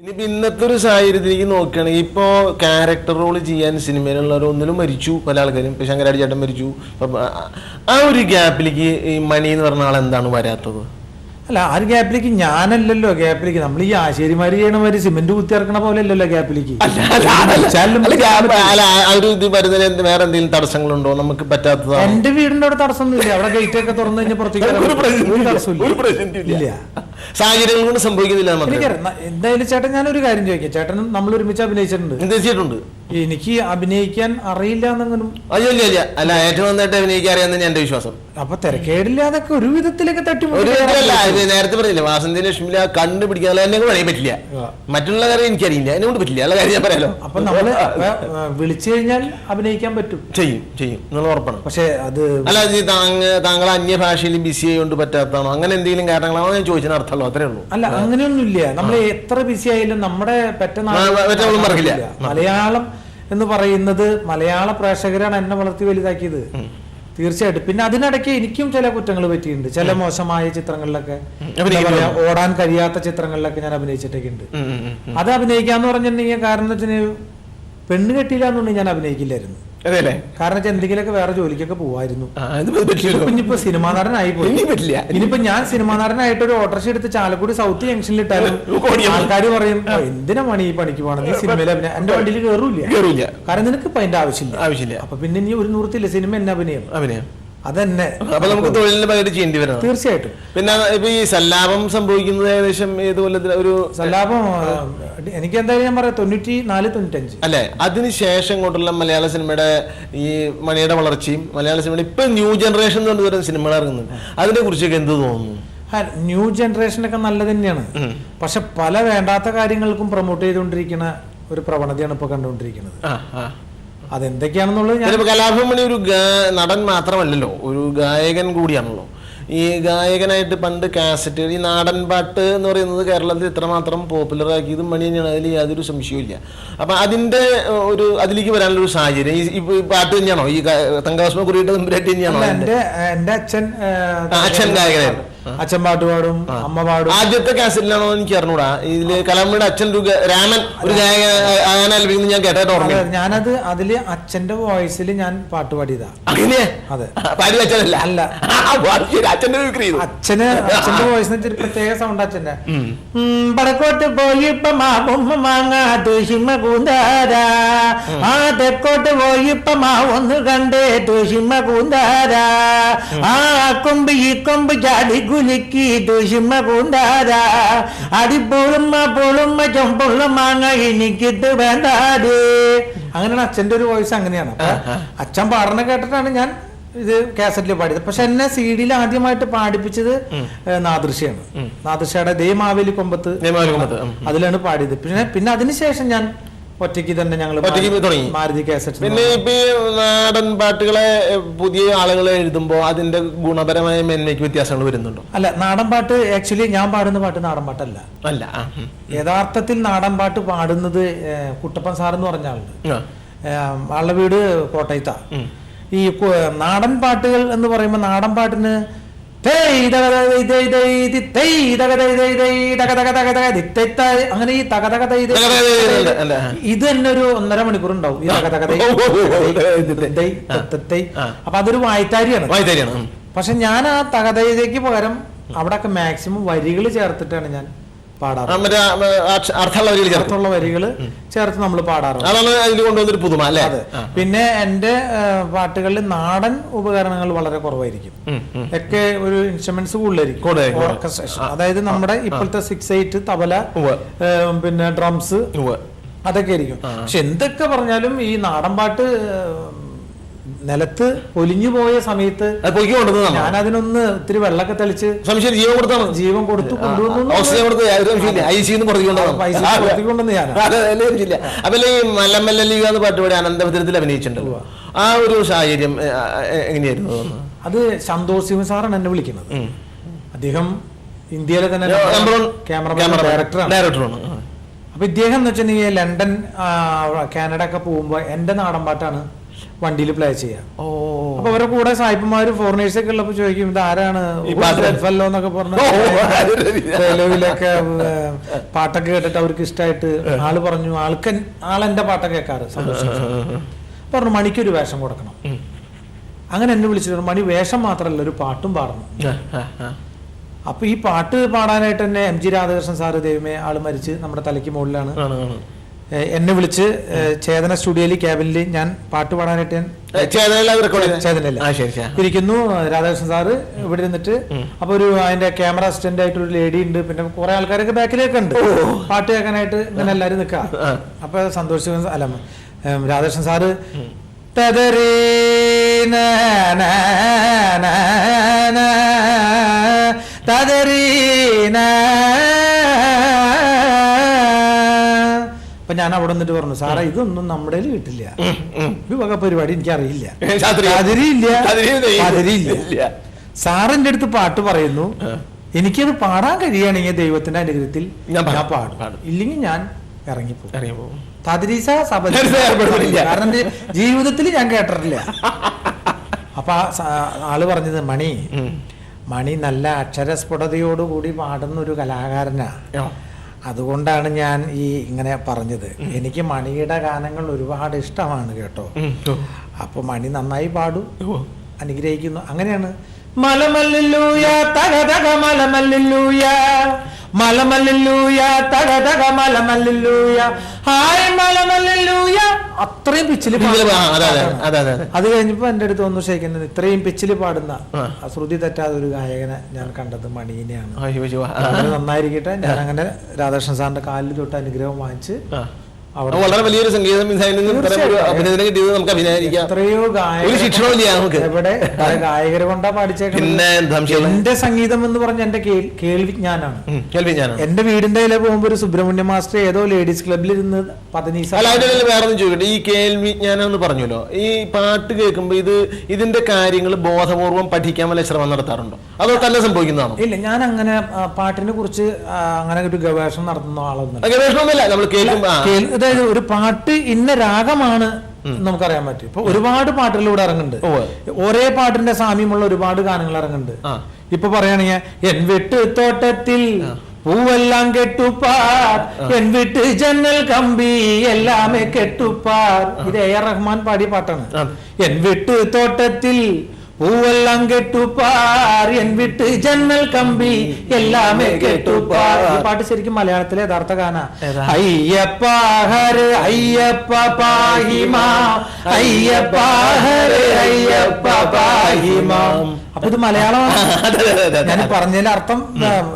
ഇനിയിപ്പോ ഇന്നത്തെ ഒരു സാഹചര്യത്തിലേക്ക് നോക്കുകയാണെങ്കിൽ ഇപ്പോൾ ക്യാരക്ടർ റോൾ ചെയ്യാൻ സിനിമയിലുള്ളവർ ഒന്നിലും മരിച്ചു, പല ആൾക്കാരും. ഇപ്പൊ ശങ്കരാടി ചേട്ടൻ മരിച്ചു. ആ ഒരു ഗ്യാപ്പിലേക്ക് ഈ മണി എന്ന് പറഞ്ഞ ആൾ എന്താണ് വരാത്തത്? അല്ല, ആ ഒരു ഗ്യാപ്പിലേക്ക് ഞാനല്ലല്ലോ ഗ്യാപ്പിലേക്ക്. നമ്മൾ ഈ ആശേരിമാര് ചെയ്യണ മാതിരി സിമെന്റ് കുത്തിയിറക്കണ പോലെ അല്ലല്ലോ ഗ്യാപ്പിലേക്ക്. വേറെ എന്തെങ്കിലും തടസ്സങ്ങളുണ്ടോ നമുക്ക് പറ്റാത്തത്? എന്റെ വീടിന്റെ അവിടെ തടസ്സമൊന്നുമില്ല. അവിടെ ഗേറ്റ് ഒക്കെ തുറന്നു കഴിഞ്ഞാൽ പുറത്തേക്ക് സാഹചര്യങ്ങൾ കൊണ്ട് സംഭവിക്കുന്നില്ല. എന്തായാലും ചേട്ടൻ ഞാനൊരു കാര്യം ചോദിക്കാം. ചേട്ടൻ നമ്മൾ ഒരുമിച്ച് അഭിനയിച്ചിട്ടുണ്ട്. എനിക്ക് അഭിനയിക്കാൻ അറിയില്ല എന്നെങ്കിലും. അയ്യോ ഇല്ല, അല്ല ഏറ്റവും നന്നായിട്ട് അഭിനയിക്കാൻ അറിയാമെന്ന് എന്റെ വിശ്വാസം. അപ്പൊ തിരക്കേടില്ലാതൊക്കെ ഒരു വിധത്തിലൊക്കെ തട്ടി. നേരത്തെ പറഞ്ഞില്ല, വാസന്തി ലക്ഷ്മിയില കണ്ടുപിടിക്കാൻ എന്നെ കൊണ്ട് പറയാൻ പറ്റില്ല. മറ്റുള്ള കാര്യം എനിക്കറിയില്ല, എന്നെ കൊണ്ട് പറ്റില്ല. ഉള്ള കാര്യം ഞാൻ പറയാലോ. അപ്പൊ നമ്മള് വിളിച്ചു കഴിഞ്ഞാൽ അഭിനയിക്കാൻ പറ്റും. ചെയ്യും നിങ്ങൾ ഉറപ്പാണ്. പക്ഷെ അത് അല്ല, താങ്കൾ അന്യഭാഷയിൽ ബിസി ആയതുകൊണ്ട് പറ്റാത്തതാണോ, അങ്ങനെ എന്തെങ്കിലും കാരണങ്ങളാണോ ഞാൻ ചോദിച്ചതിന് അർത്ഥമല്ലോ, അത്രേ ഉള്ളൂ. അല്ല, അങ്ങനെയൊന്നുമില്ല. നമ്മൾ എത്ര ബിസി ആയാലും നമ്മുടെ മറക്കില്ല. മലയാളം എന്ന് പറയുന്നത് മലയാള പ്രേക്ഷകരാണ് എന്നെ വളർത്തി വലുതാക്കിയത്. തീർച്ചയായിട്ടും. പിന്നെ അതിനിടയ്ക്ക് എനിക്കും ചില കുറ്റങ്ങൾ പറ്റിയിട്ടുണ്ട്. ചില മോശമായ ചിത്രങ്ങളിലൊക്കെ, ഓടാൻ കഴിയാത്ത ചിത്രങ്ങളിലൊക്കെ ഞാൻ അഭിനയിച്ചിട്ടൊക്കെ ഉണ്ട്. അത് അഭിനയിക്കാന്ന് പറഞ്ഞിട്ടുണ്ടെങ്കിൽ കാരണം എന്ന് വെച്ചാൽ പെണ്ണ് കെട്ടിയില്ല എന്നുണ്ടെങ്കിൽ ഞാൻ അഭിനയിക്കില്ലായിരുന്നു. കാരണം വെച്ചാൽ എന്തെങ്കിലുമൊക്കെ വേറെ ജോലിക്കൊക്കെ പോവായിരുന്നു. ഇനിയിപ്പോ സിനിമാ നടനായി പോയി. ഇനിയിപ്പോ ഞാൻ സിനിമാ നടനായിട്ട് ഒരു ഓട്ടോറിക്ഷ എടുത്ത് ചാലക്കുടി സൗത്ത് ജംഗ്ഷനിൽ ഇട്ടാലും ആൾക്കാർ പറയും എന്തിനാ മണി ഈ പണിക്ക് പോകണം, നീ സിനിമയിൽ എന്റെ വണ്ടിയിൽ കയറൂല. കാരണം നിനക്ക് ഇപ്പൊ അതിന്റെ ആവശ്യമില്ല. അപ്പൊ പിന്നെ ഇനി ഒരു നൂറത്തില്ല സിനിമ എന്നെ അഭിനയം അതന്നെ. അപ്പൊ നമുക്ക് തൊഴിലിന് പകരം ചെയ്യേണ്ടി വരണം. തീർച്ചയായിട്ടും. പിന്നെ ഇപ്പൊ ഈ സല്ലാപം സംഭവിക്കുന്നത് ഏകദേശം ഏത് കൊല്ലത്തിൽ? ഒരു സല്ലാപം എനിക്ക് എന്തായാലും ഞാൻ പറയാം 94-95 അല്ലെ. അതിനുശേഷം കൊണ്ടുള്ള മലയാള സിനിമയുടെ ഈ മണിയുടെ വളർച്ചയും മലയാള സിനിമയുടെ ഇപ്പൊ ന്യൂ ജനറേഷൻ എന്ന് പറയുന്ന സിനിമകൾ ഇറങ്ങുന്നത്, അതിനെ കുറിച്ചൊക്കെ എന്ത് തോന്നുന്നു? ന്യൂ ജനറേഷനൊക്കെ നല്ലത് തന്നെയാണ്. പക്ഷെ പല വേണ്ടാത്ത കാര്യങ്ങൾക്കും പ്രൊമോട്ട് ചെയ്തുകൊണ്ടിരിക്കുന്ന ഒരു പ്രവണതയാണ് ഇപ്പൊ കണ്ടുകൊണ്ടിരിക്കുന്നത്. അതെന്തൊക്കെയാണെന്നുള്ളത് കലാഭവൻ ഒരു നടൻ മാത്രമല്ലല്ലോ, ഒരു ഗായകൻ കൂടിയാണല്ലോ. ഈ ഗായകനായിട്ട് പണ്ട് കാസറ്റുകൾ, ഈ നാടൻ പാട്ട് എന്ന് പറയുന്നത് കേരളത്തിൽ ഇത്രമാത്രം പോപ്പുലർ ആക്കിയത് മണി തന്നെയാണ്. അതിൽ യാതൊരു സംശയവും. അപ്പൊ അതിന്റെ ഒരു അതിലേക്ക് വരാനുള്ള ഒരു സാഹചര്യം ഈ പാട്ട് തന്നെയാണോ? ഈ തങ്കാസ്മ കുറിയിട്ട് തമ്പുരാട്ടി തന്നെയാണോ? എന്റെ അച്ഛൻ ഗായകനായിരുന്നു. അച്ഛൻ പാട്ട് പാടും, അമ്മ പാടും. ആദ്യത്തെ കാസറ്റിലാണോ എനിക്ക് അറിഞ്ഞൂടാ. ഇതില് കലാമയുടെ അച്ഛൻ രാമൻ ഒരു ഗായകനാൽപ്പിക്കുന്നത് ഞാൻ കേട്ടായിട്ട് ഓർമ്മ. ഞാനത് അതില് അച്ഛന്റെ വോയിസിൽ ഞാൻ പാട്ട് പാടിയതാ. അതെ, പാടി അച്ഛനല്ല. അല്ല, അച്ഛന്റെ വോയിസിന് ഒരു പ്രത്യേക സൗണ്ട് അച്ഛന്റെ. വടക്കോട്ട് പോയി ഇപ്പൊ മാങ്ങ തൂഷിമ കൂന്താരാ, ആ തെക്കോട്ട് പോയി ഇപ്പൊ മാവൊന്ന് കണ്ടേ തൂഷിമ കൂന്താരാ, ആ കൊമ്പ് ഈ കൊമ്പ് ചാടി കുലുക്കി തൂഷിമ കൂന്താരാ, അടിപ്പൊളുമ്മ ചൊമ്പുള്ള മാങ്ങ എനിക്കിട്ട് വേണ്ടാതെ. അങ്ങനെയാണ് അച്ഛന്റെ ഒരു വോയിസ്. അങ്ങനെയാണ്. അച്ഛൻ പാടണ കേട്ടിട്ടാണ് ഞാൻ ഇത് കാസറ്റിൽ പാടിയത്. പക്ഷെ എന്നെ CD-യിൽ ആദ്യമായിട്ട് പാടിപ്പിച്ചത് നാദൃശയാണ്. നാദൃശയുടെ ദേമാവേലി കൊമ്പത്ത് അതിലാണ് പാടിയത്. പിന്നെ അതിനുശേഷം ഞാൻ ഒറ്റയ്ക്ക് തന്നെ ഞങ്ങൾ മാരുതി കാസറ്റ്. പിന്നെ ഇപ്പൊ നാടൻ പാട്ടുകളെ പുതിയ ആളുകളെ എഴുതുമ്പോ അതിന്റെ ഗുണപരമായ മേന്മയ്ക്ക് വ്യത്യാസങ്ങൾ വരുന്നുണ്ടോ? അല്ല, നാടൻ പാട്ട് ആക്ച്വലി ഞാൻ പാടുന്ന പാട്ട് നാടൻ പാട്ടല്ല. യഥാർത്ഥത്തിൽ നാടൻ പാട്ട് പാടുന്നത് കുട്ടപ്പൻ സാർ എന്ന് പറഞ്ഞ ആളുണ്ട്. ആളുടെ വീട് കോട്ടയത്താ. ഈ നാടൻ പാട്ടുകൾ എന്ന് പറയുമ്പോൾ നാടൻ പാട്ടിന് അങ്ങനെ ഈ തകതക ഇത് തന്നെ ഒരു 1.5 മണിക്കൂർ ഉണ്ടാവും. ഈ അപ്പൊ അതൊരു വായ്ത്താരിയാണ്. പക്ഷെ ഞാൻ ആ തകതയിലേക്ക് പകരം അവിടെയൊക്കെ മാക്സിമം വരികൾ ചേർത്തിട്ടാണ് ഞാൻ പാടാറ്. അർത്ഥമുള്ള വരികൾ ചേർത്ത് നമ്മൾ പാടാറുണ്ട്. അതെ. പിന്നെ എന്റെ പാട്ടുകളിൽ നാടൻ ഉപകരണങ്ങൾ വളരെ കുറവായിരിക്കും. ഒക്കെ ഒരു ഇൻസ്ട്രുമെന്റ്സ് കൂടുതലായിരിക്കും. ഓർക്കസ്ട്രേഷൻ, അതായത് നമ്മുടെ ഇപ്പോഴത്തെ 6/8 തബല, പിന്നെ ഡ്രംസ്, അതൊക്കെ ആയിരിക്കും. പക്ഷെ എന്തൊക്കെ പറഞ്ഞാലും ഈ നാടൻ പാട്ട് നിലത്ത് ഒലിഞ്ഞു പോയ സമയത്ത് ഞാൻ അതിനൊന്ന് ഇത്തിരി വെള്ളമൊക്കെ തെളിച്ച് ജീവൻ കൊടുത്തു കൊണ്ടുവന്നു. പാട്ട് പാടി അനന്തപുരത്തിൽ അഭിനയിച്ചിട്ടുണ്ടല്ലോ, ആ ഒരു സാഹചര്യം എങ്ങനെയായിരുന്നു? അത് സന്തോഷ് ശിവൻ സാറാണ് എന്നെ വിളിക്കുന്നത്. അദ്ദേഹം ഇന്ത്യയിലെ തന്നെ ക്യാമറമാൻ ഡയറക്ടറാണ്. അപ്പൊ ഇദ്ദേഹം എന്ന് വെച്ചിട്ടുണ്ടെങ്കിൽ ലണ്ടൻ, കാനഡ ഒക്കെ പോകുമ്പോ എന്റെ നാടൻ പാട്ടാണ് വണ്ടിയിൽ പ്ലേ ചെയ്യാം. ഓ അപ്പൊ അവരുടെ കൂടെ സായിപ്പന്മാര് ഫോറിനേഴ്സ് ഒക്കെ ഉള്ളപ്പോ ചോദിക്കും ഇത് ആരാണ് ഫെല്ലോ എന്നൊക്കെ പറഞ്ഞു. ഡയലോഗിലൊക്കെ പാട്ടൊക്കെ കേട്ടിട്ട് അവർക്ക് ഇഷ്ടമായിട്ട് ആള് പറഞ്ഞു ആളെന്റെ പാട്ടൊക്കെ കേൾക്കാറ് പറഞ്ഞു മണിക്കൊരു വേഷം കൊടുക്കണം. അങ്ങനെ എന്നെ വിളിച്ചിട്ട് മണി വേഷം മാത്രമല്ല ഒരു പാട്ടും പാടണം. അപ്പൊ ഈ പാട്ട് പാടാനായിട്ട് തന്നെ എം ജി രാധാകൃഷ്ണൻ സാറ് ദൈവമേ ആള് മരിച്ച് നമ്മുടെ തലയ്ക്ക് മുകളിലാണ് എന്നെ വിളിച്ച് ചേതന സ്റ്റുഡിയോയിൽ ക്യാബിനിൽ ഞാൻ പാട്ട് പാടാനായിട്ട് ചേതനല്ല ഇരിക്കുന്നു. രാധാകൃഷ്ണൻ സാറ് ഇവിടെ ഇരുന്നിട്ട് അപ്പൊ ഒരു അതിന്റെ ക്യാമറ അസിസ്റ്റന്റ് ആയിട്ട് ഒരു ലേഡി ഉണ്ട്, പിന്നെ കുറെ ആൾക്കാരൊക്കെ ബാക്കിലേക്ക് ഉണ്ട് പാട്ട് കേൾക്കാനായിട്ട് ഇങ്ങനെ എല്ലാരും നിൽക്കാം. അപ്പൊ സന്തോഷ് അല്ല രാധാകൃഷ്ണൻ സാറ് അപ്പൊ ഞാൻ അവിടെ നിന്നിട്ട് പറഞ്ഞു സാറേ ഇതൊന്നും നമ്മുടെ കിട്ടില്ല, ഒരു വക പരിപാടി എനിക്കറിയില്ല, അതിരില്ല. സാറിന്റെ അടുത്ത് പാട്ട് പറയുന്നു, എനിക്കത് പാടാൻ കഴിയുകയാണെങ്കിൽ ദൈവത്തിന്റെ അനുഗ്രഹത്തിൽ ഞാൻ പാടും, ഇല്ലെങ്കിൽ ഞാൻ ഇറങ്ങിപ്പോകും. തദ്രീസ സഭ കാരണം ജീവിതത്തിൽ ഞാൻ കേട്ടിട്ടില്ല. അപ്പൊ ആള് പറഞ്ഞത് മണി നല്ല അക്ഷരസ്ഫുടതയോടുകൂടി പാടുന്ന ഒരു കലാകാരനാ, അതുകൊണ്ടാണ് ഞാൻ ഇങ്ങനെ പറഞ്ഞത്. എനിക്ക് മണിയുടെ ഗാനങ്ങൾ ഒരുപാട് ഇഷ്ടമാണ് കേട്ടോ. അപ്പൊ മണി നന്നായി പാടും, അനുഗ്രഹിക്കുന്നു. അങ്ങനെയാണ് മലമല്ലില്ലൂയ തകതക മലമല്ലില്ലൂയ മലമല്ലില്ലൂയ തകതക മലമല്ലില്ലൂയ ഹായ് മലമല്ലില്ലൂയ അത്രയും പിച്ചില്. അത് കഴിഞ്ഞപ്പോ എന്റെ അടുത്ത് ഒന്ന് ക്ഷയിക്കുന്നത് ഇത്രയും പിച്ചില് പാടുന്ന ശ്രുതി തെറ്റാതെ ഒരു ഗായകനെ ഞാൻ കണ്ടത് മണീനെയാണ്. നന്നായിരിക്കട്ടെ. ഞാൻ അങ്ങനെ രാധാകൃഷ്ണൻ സാറിന്റെ കാലിൽ തൊട്ട് അനുഗ്രഹം വാങ്ങിച്ച് അവിടെ വളരെ വലിയൊരു സംഗീതം അഭിനയത്തിന് കിട്ടിയത് നമുക്ക് അഭിനയിക്കാം. എത്രയോ എവിടെ ഗായകരെ കൊണ്ടാ പാടിച്ചേക്കുന്നത്. എന്റെ സംഗീതം എന്ന് പറഞ്ഞ എന്റെ കേൾവിജ്ഞാനാണ്. എന്റെ വീടിന്റെ ഇതിലെ പോകുമ്പോ ഒരു സുബ്രഹ്മണ്യ മാസ്റ്റർ ഏതോ ലേഡീസ് ക്ലബിൽ ഇരുന്ന് പതിനീസ. വേറെ ഒന്നും ചോദിക്കട്ടെ, ഈ കേൾവിജ്ഞാനം എന്ന് പറഞ്ഞല്ലോ, ഈ പാട്ട് കേൾക്കുമ്പോ ഇതിന്റെ കാര്യങ്ങൾ ബോധപൂർവം പഠിക്കാൻ വല്ല ശ്രമം നടത്താറുണ്ടോ അതോ തന്നെ സംഭവിക്കുന്നതാണോ? ഇല്ല, ഞാൻ അങ്ങനെ പാട്ടിനെ കുറിച്ച് അങ്ങനെ ഒരു ഗവേഷണം നടത്തുന്ന ആളൊന്നും. ഗവേഷണമൊന്നുമില്ല, നമ്മൾ കേൾക്കുമ്പോ അതായത് ഒരു പാട്ട് ഇന്ന രാഗമാണ് നമുക്കറിയാൻ പറ്റും. ഇപ്പൊ ഒരുപാട് പാട്ടുകളിലൂടെ ഇറങ്ങുന്നുണ്ട്, ഒരേ പാട്ടിന്റെ സാമ്യമുള്ള ഒരുപാട് ഗാനങ്ങൾ ഇറങ്ങുന്നുണ്ട്. ഇപ്പൊ പറയുകയാണെങ്കിൽ എൻ വെട്ട് തോട്ടത്തിൽ പൂവെല്ലാം കെട്ടുപ്പാർ, എൻ വിട്ട് ജന്നൽ കമ്പി എല്ലാമേ കെട്ടുപ്പാർ. ഇത് എ ആർ റഹ്മാൻ പാടിയ പാട്ടാണ്. എൻ വിട്ട് തോട്ടത്തിൽ പൂവെല്ലാം കെട്ടുപ്പാർ, എൻ വിട്ട് ജന്നൽ കമ്പി എല്ലാമേ കെട്ടുപ്പാർ. ഈ പാട്ട് ശരിക്കും മലയാളത്തിലെ യഥാർത്ഥ ഗാന. അയ്യപ്പ ഹരേ അയ്യപ്പ പാഹിമ അയ്യപ്പ ഹരേ അയ്യപ്പ പാഹിമ. അപ്പൊ ഇത് മലയാളമാണ്. ഞാൻ പറഞ്ഞതിന്റെ അർത്ഥം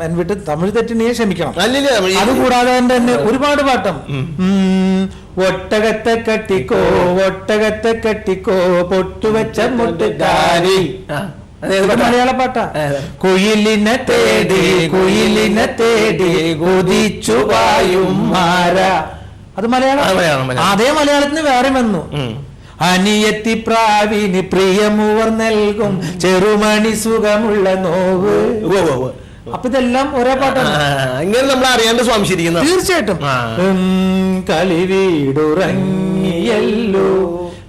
എൻ വിട്ട് തമിഴ് തെറ്റിനെ ക്ഷമിക്കണം. അതുകൂടാതെ തന്നെ ഒരുപാട് പാട്ടും ഒട്ടകത്തെ കെട്ടിക്കോ ഒട്ടകത്തെ കെട്ടിക്കോ പൊട്ടുവെച്ച മുട്ടുകാരി, മലയാള പാട്ടാ. കുയിലിനെ തേടി കൊതിച്ചു വായും മാര, അത് മലയാളം. അതേ മലയാളത്തിന് വേറെ വന്നു. അനിയത്തി പ്രാവിന് പ്രിയമൂവർ നൽകും ചെറുമണി സുഖമുള്ള നോവ്. അപ്പൊ ഇതെല്ലാം ഒരേ പാട്ടാണ്. ഇങ്ങനെ നമ്മൾ അറിയാണ്ട് സ്വാംശിരിക്കുന്നു. തീർച്ചയായിട്ടും. കളിവീടുറങ്ങിയല്ലോ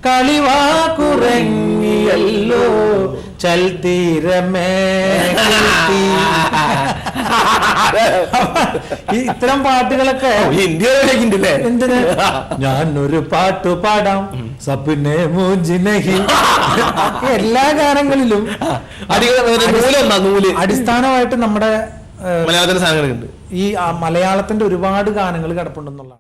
കളിവാക്കുറങ്ങിയല്ലോ ചൽത്തീരമേ. ഇത്തരം പാട്ടുകളൊക്കെ എന്തിന് ഞാനൊരു പാട്ട് പാടാം സപ്പിനെ മൂജിനഹി. എല്ലാ ഗാനങ്ങളിലും അടിസ്ഥാനമായിട്ട് നമ്മുടെ മലയാളത്തിന്റെ സാധനങ്ങളുണ്ട്. ഈ മലയാളത്തിന്റെ ഒരുപാട് ഗാനങ്ങൾ കിടപ്പുണ്ടെന്നുള്ളതാണ്.